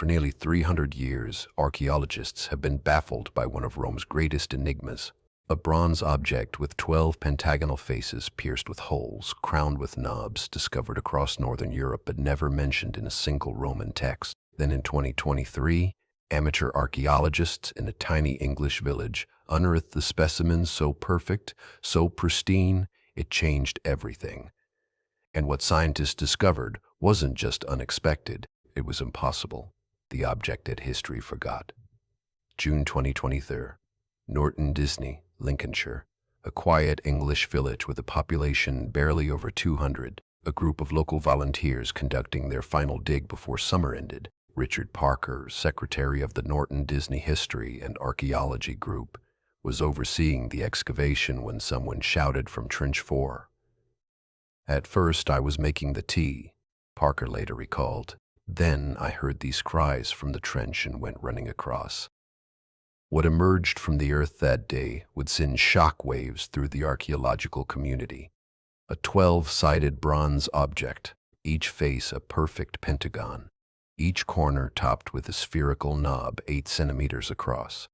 For nearly 300 years, archaeologists have been baffled by one of Rome's greatest enigmas, a bronze object with 12 pentagonal faces pierced with holes, crowned with knobs, discovered across northern Europe but never mentioned in a single Roman text. Then in 2023, amateur archaeologists in a tiny English village unearthed the specimen so perfect, so pristine, it changed everything. And what scientists discovered wasn't just unexpected, it was impossible. The object that history forgot. June 2023, Norton Disney, Lincolnshire, a quiet English village with a population barely over 200, a group of local volunteers conducting their final dig before summer ended. Richard Parker, secretary of the Norton Disney History and Archaeology Group, was overseeing the excavation when someone shouted from Trench 4. "At first I was making the tea," Parker later recalled. "Then I heard these cries from the trench and went running across." What emerged from the earth that day would send shock waves through the archaeological community. A 12-sided bronze object, each face a perfect pentagon, each corner topped with a spherical knob 8 centimeters across,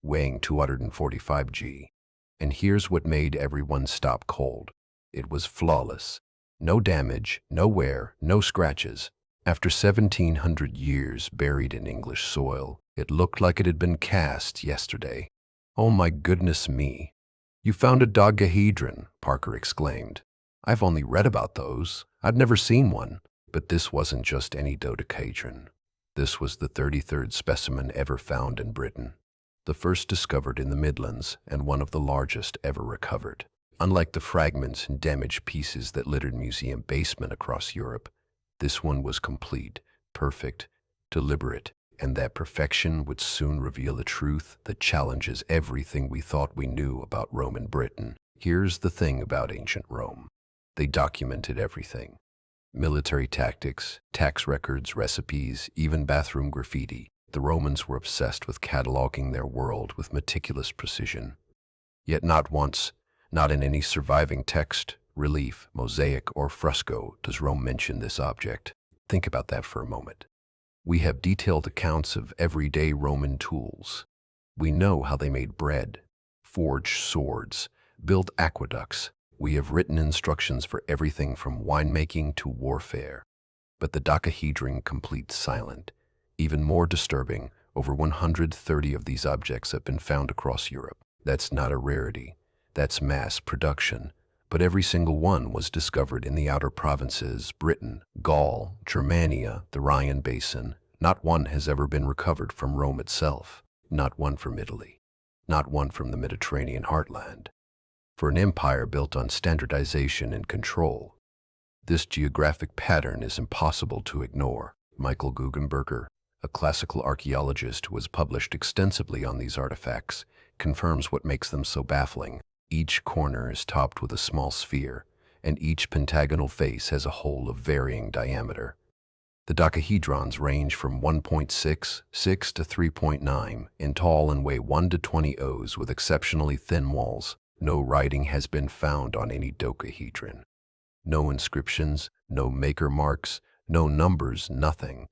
weighing 245 g. And here's what made everyone stop cold. It was flawless. No damage, no wear, no scratches. After 1,700 years buried in English soil, it looked like it had been cast yesterday. "Oh my goodness me! You found a dodecahedron," Parker exclaimed. "I've only read about those. I've never seen one." But this wasn't just any dodecahedron. This was the 33rd specimen ever found in Britain, the first discovered in the Midlands and one of the largest ever recovered. Unlike the fragments and damaged pieces that littered museum basements across Europe, this one was complete, perfect, deliberate, and that perfection would soon reveal a truth that challenges everything we thought we knew about Roman Britain. Here's the thing about ancient Rome. They documented everything. Military tactics, tax records, recipes, even bathroom graffiti. The Romans were obsessed with cataloging their world with meticulous precision. Yet not once, not in any surviving text, relief, mosaic, or fresco does Rome mention this object. Think about that for a moment. We have detailed accounts of everyday Roman tools. We know how they made bread, forged swords, built aqueducts. We have written instructions for everything from winemaking to warfare. But the dodecahedron completes silent. Even more disturbing, over 130 of these objects have been found across Europe. That's not a rarity. That's mass production. But every single one was discovered in the outer provinces, Britain, Gaul, Germania, the Rhine Basin. Not one has ever been recovered from Rome itself. Not one from Italy. Not one from the Mediterranean heartland. For an empire built on standardization and control, this geographic pattern is impossible to ignore. Michael Guggenberger, a classical archaeologist who has published extensively on these artifacts, confirms what makes them so baffling. Each corner is topped with a small sphere, and each pentagonal face has a hole of varying diameter. The dodecahedrons range from 1.66 to 3.9 in tall and weigh 1 to 20 O's with exceptionally thin walls. No writing has been found on any dodecahedron. No inscriptions, no maker marks, no numbers, nothing.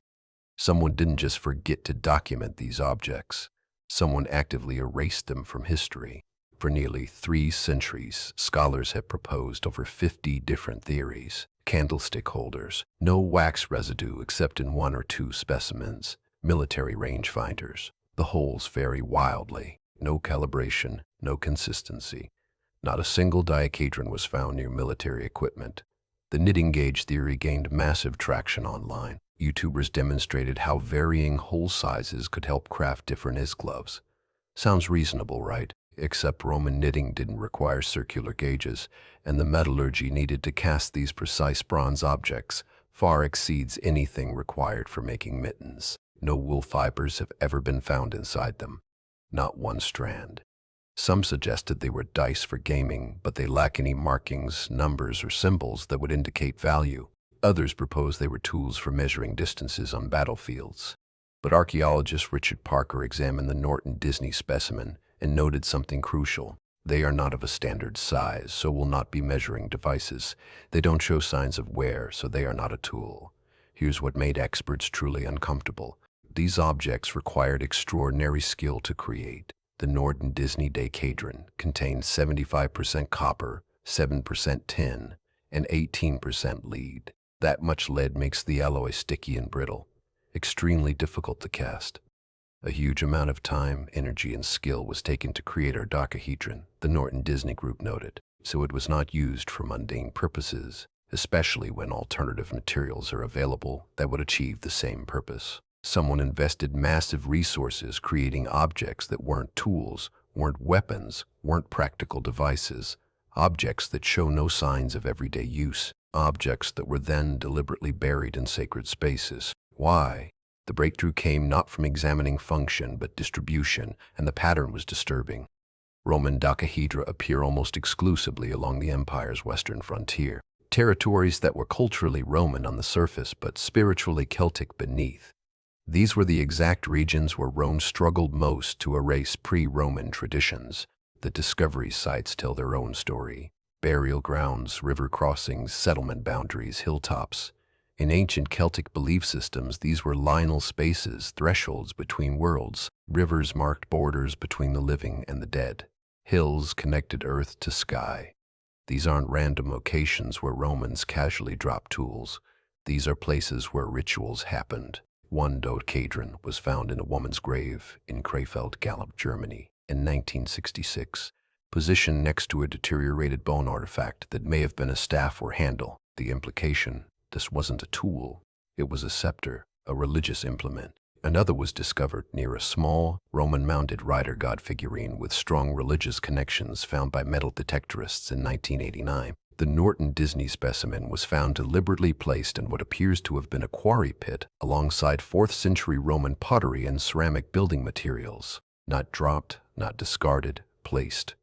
Someone didn't just forget to document these objects. Someone actively erased them from history. For nearly 3 centuries, scholars have proposed over 50 different theories. Candlestick holders, no wax residue except in 1 or 2 specimens. Military rangefinders. The holes vary wildly. No calibration, no consistency. Not a single dodecahedron was found near military equipment. The knitting gauge theory gained massive traction online. YouTubers demonstrated how varying hole sizes could help craft different gloves. Sounds reasonable, right? Except Roman knitting didn't require circular gauges, and the metallurgy needed to cast these precise bronze objects far exceeds anything required for making mittens. No wool fibers have ever been found inside them. Not one strand. Some suggested they were dice for gaming, but they lack any markings, numbers, or symbols that would indicate value. Others proposed they were tools for measuring distances on battlefields. But archaeologist Richard Parker examined the Norton Disney specimen and noted something crucial. They are not of a standard size, so will not be measuring devices. They don't show signs of wear, so they are not a tool. Here's what made experts truly uncomfortable. These objects required extraordinary skill to create. The Roman Dodecahedron contained 75% copper, 7% tin, and 18% lead. That much lead makes the alloy sticky and brittle, extremely difficult to cast. A huge amount of time, energy, and skill was taken to create our dodecahedron, the Norton Disney Group noted, so it was not used for mundane purposes, especially when alternative materials are available that would achieve the same purpose. Someone invested massive resources creating objects that weren't tools, weren't weapons, weren't practical devices, objects that show no signs of everyday use, objects that were then deliberately buried in sacred spaces. Why? The breakthrough came not from examining function but distribution, and the pattern was disturbing. Roman dodecahedra appear almost exclusively along the empire's western frontier, territories that were culturally Roman on the surface but spiritually Celtic beneath. These were the exact regions where Rome struggled most to erase pre-Roman traditions. The discovery sites tell their own story. Burial grounds, river crossings, settlement boundaries, hilltops. In ancient Celtic belief systems, these were liminal spaces, thresholds between worlds. Rivers marked borders between the living and the dead. Hills connected earth to sky. These aren't random locations where Romans casually dropped tools. These are places where rituals happened. One dodecahedron was found in a woman's grave in Krefeld, Gallup, Germany, in 1966, positioned next to a deteriorated bone artifact that may have been a staff or handle. The implication: this wasn't a tool, it was a scepter, a religious implement. Another was discovered near a small, Roman-mounted rider god figurine with strong religious connections found by metal detectorists in 1989. The Norton Disney specimen was found deliberately placed in what appears to have been a quarry pit alongside 4th century Roman pottery and ceramic building materials. Not dropped, not discarded, placed.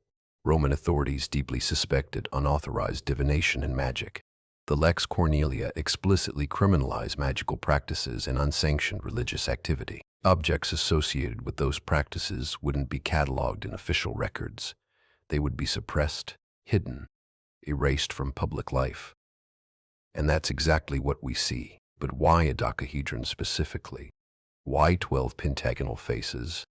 Roman authorities deeply suspected unauthorized divination and magic. The Lex Cornelia explicitly criminalized magical practices and unsanctioned religious activity. Objects associated with those practices wouldn't be cataloged in official records. They would be suppressed, hidden, erased from public life. And that's exactly what we see. But why a dodecahedron specifically? Why 12 pentagonal faces?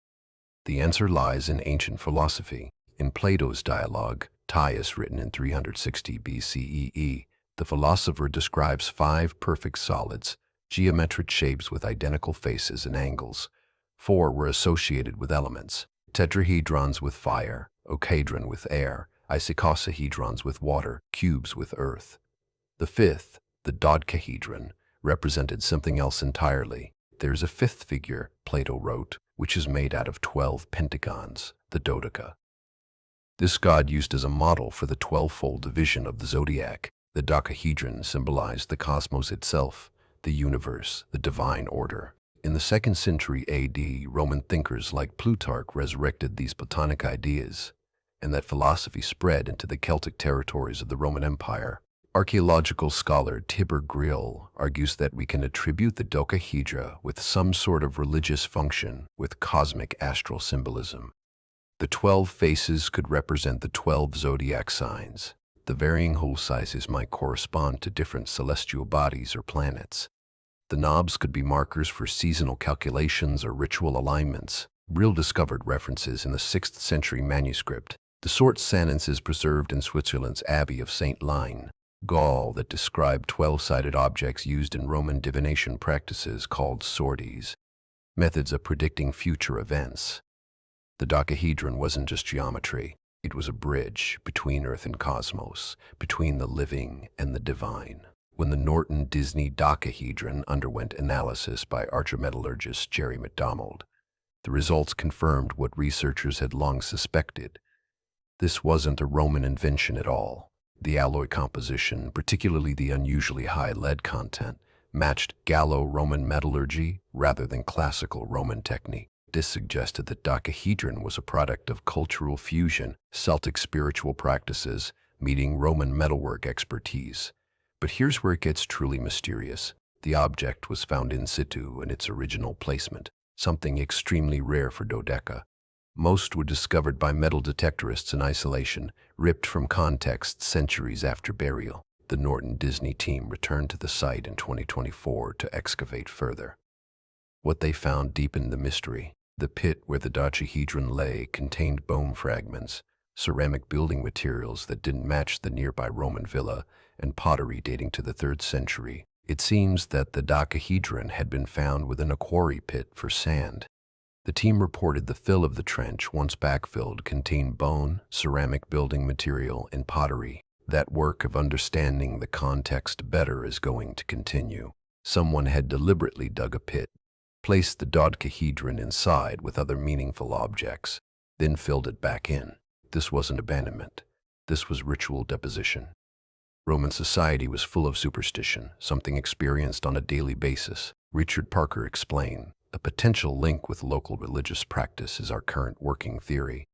The answer lies in ancient philosophy. In Plato's dialogue, Tias, written in 360 BCE, the philosopher describes 5 perfect solids, geometric shapes with identical faces and angles. 4 were associated with elements: tetrahedrons with fire, ocahedron with air, icosahedrons with water, cubes with earth. The 5th, the dodecahedron, represented something else entirely. There's a 5th figure, Plato wrote, which is made out of 12 pentagons, the dodeca. This god used as a model for the 12-fold division of the zodiac. The dodecahedron symbolized the cosmos itself, the universe, the divine order. In the 2nd century AD, Roman thinkers like Plutarch resurrected these Platonic ideas, and that philosophy spread into the Celtic territories of the Roman Empire. Archaeological scholar Tibor Grill argues that we can attribute the dodecahedra with some sort of religious function, with cosmic astral symbolism. The 12 faces could represent the 12 zodiac signs. The varying hole sizes might correspond to different celestial bodies or planets. The knobs could be markers for seasonal calculations or ritual alignments. Brill discovered references in the 6th century manuscript, the Sortes Sentences preserved in Switzerland's Abbey of St. Line, Gaul, that described 12-sided objects used in Roman divination practices called sortes, methods of predicting future events. The dodecahedron wasn't just geometry. It was a bridge between Earth and cosmos, between the living and the divine. When the Norton Disney dodecahedron underwent analysis by archaeometallurgist Jerry McDonald, the results confirmed what researchers had long suspected. This wasn't a Roman invention at all. The alloy composition, particularly the unusually high lead content, matched Gallo-Roman metallurgy rather than classical Roman technique. This suggested that dodecahedron was a product of cultural fusion, Celtic spiritual practices, meeting Roman metalwork expertise. But here's where it gets truly mysterious. The object was found in situ in its original placement, something extremely rare for dodeca. Most were discovered by metal detectorists in isolation, ripped from context centuries after burial. The Norton Disney team returned to the site in 2024 to excavate further. What they found deepened the mystery. The pit where the Dodecahedron lay contained bone fragments, ceramic building materials that didn't match the nearby Roman villa, and pottery dating to the 3rd century. It seems that the Dodecahedron had been found within a quarry pit for sand. The team reported the fill of the trench, once backfilled, contained bone, ceramic building material, and pottery. That work of understanding the context better is going to continue. Someone had deliberately dug a pit, placed the dodecahedron inside with other meaningful objects, then filled it back in. This wasn't abandonment. This was ritual deposition. Roman society was full of superstition, something experienced on a daily basis. Richard Parker explained, a potential link with local religious practice is our current working theory.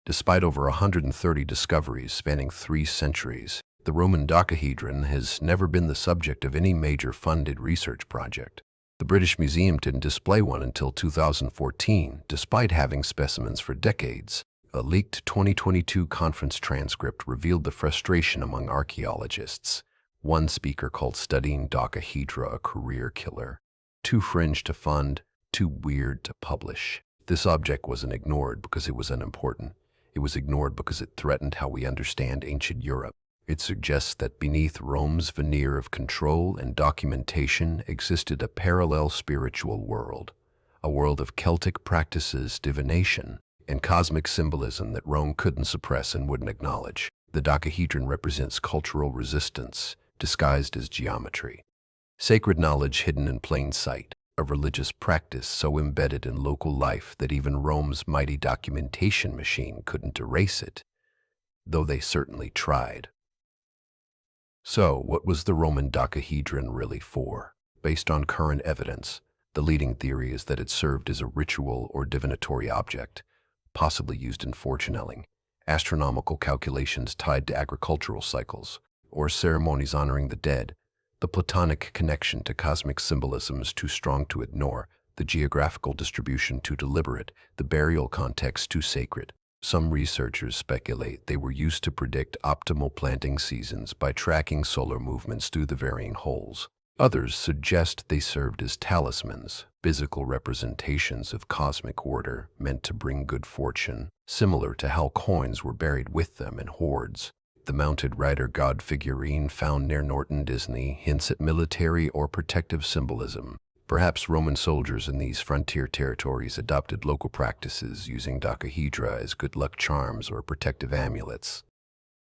Despite over 130 discoveries spanning 3 centuries, the Roman Dodecahedron has never been the subject of any major funded research project. The British Museum didn't display one until 2014, despite having specimens for decades. A leaked 2022 conference transcript revealed the frustration among archaeologists. One speaker called studying Dodecahedra a career killer. Too fringe to fund, too weird to publish. This object wasn't ignored because it was unimportant. It was ignored because it threatened how we understand ancient Europe. It suggests that beneath Rome's veneer of control and documentation existed a parallel spiritual world, a world of Celtic practices, divination, and cosmic symbolism that Rome couldn't suppress and wouldn't acknowledge. The Dodecahedron represents cultural resistance, disguised as geometry. Sacred knowledge hidden in plain sight, a religious practice so embedded in local life that even Rome's mighty documentation machine couldn't erase it, though they certainly tried. So, what was the Roman Dodecahedron really for? Based on current evidence, the leading theory is that it served as a ritual or divinatory object, possibly used in fortune-telling, astronomical calculations tied to agricultural cycles, or ceremonies honoring the dead. The Platonic connection to cosmic symbolism is too strong to ignore, the geographical distribution too deliberate, the burial context too sacred. Some researchers speculate they were used to predict optimal planting seasons by tracking solar movements through the varying holes. Others suggest they served as talismans, physical representations of cosmic order meant to bring good fortune, similar to how coins were buried with them in hoards. The mounted rider god figurine found near Norton Disney hints at military or protective symbolism. Perhaps Roman soldiers in these frontier territories adopted local practices using dodecahedra as good luck charms or protective amulets.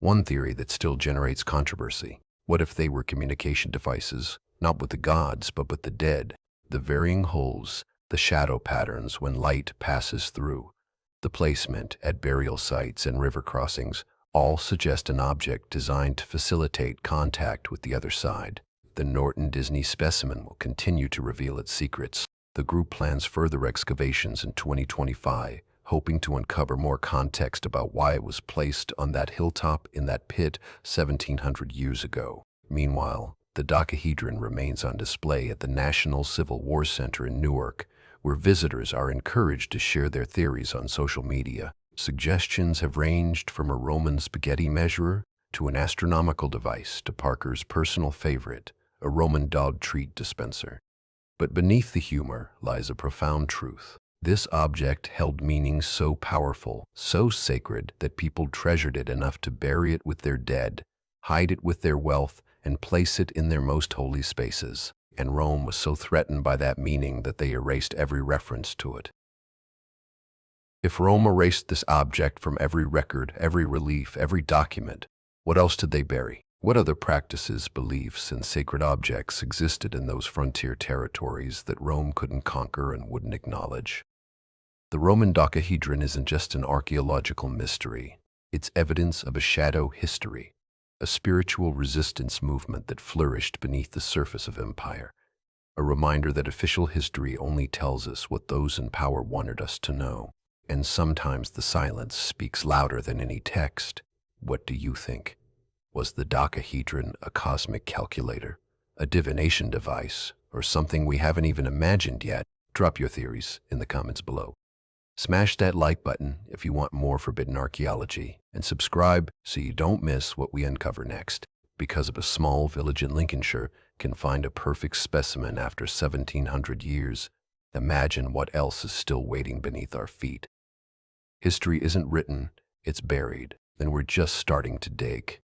One theory that still generates controversy. What if they were communication devices, not with the gods but with the dead? The varying holes, the shadow patterns when light passes through, the placement at burial sites and river crossings, all suggest an object designed to facilitate contact with the other side. The Norton Disney specimen will continue to reveal its secrets. The group plans further excavations in 2025, hoping to uncover more context about why it was placed on that hilltop in that pit 1700 years ago. Meanwhile, the Dodecahedron remains on display at the National Civil War Center in Newark, where visitors are encouraged to share their theories on social media. Suggestions have ranged from a Roman spaghetti measurer to an astronomical device to Parker's personal favorite, a Roman dog treat dispenser. But beneath the humor lies a profound truth. This object held meanings so powerful, so sacred, that people treasured it enough to bury it with their dead, hide it with their wealth, and place it in their most holy spaces. And Rome was so threatened by that meaning that they erased every reference to it. If Rome erased this object from every record, every relief, every document, what else did they bury? What other practices, beliefs, and sacred objects existed in those frontier territories that Rome couldn't conquer and wouldn't acknowledge? The Roman Dodecahedron isn't just an archaeological mystery. It's evidence of a shadow history, a spiritual resistance movement that flourished beneath the surface of empire, a reminder that official history only tells us what those in power wanted us to know. And sometimes the silence speaks louder than any text. What do you think? Was the Dodecahedron a cosmic calculator, a divination device, or something we haven't even imagined yet? Drop your theories in the comments below. Smash that like button if you want more forbidden archaeology, and subscribe so you don't miss what we uncover next. Because of a small village in Lincolnshire can find a perfect specimen after 1700 years, Imagine what else is still waiting beneath our feet. History isn't written, it's buried, and we're just starting to dig.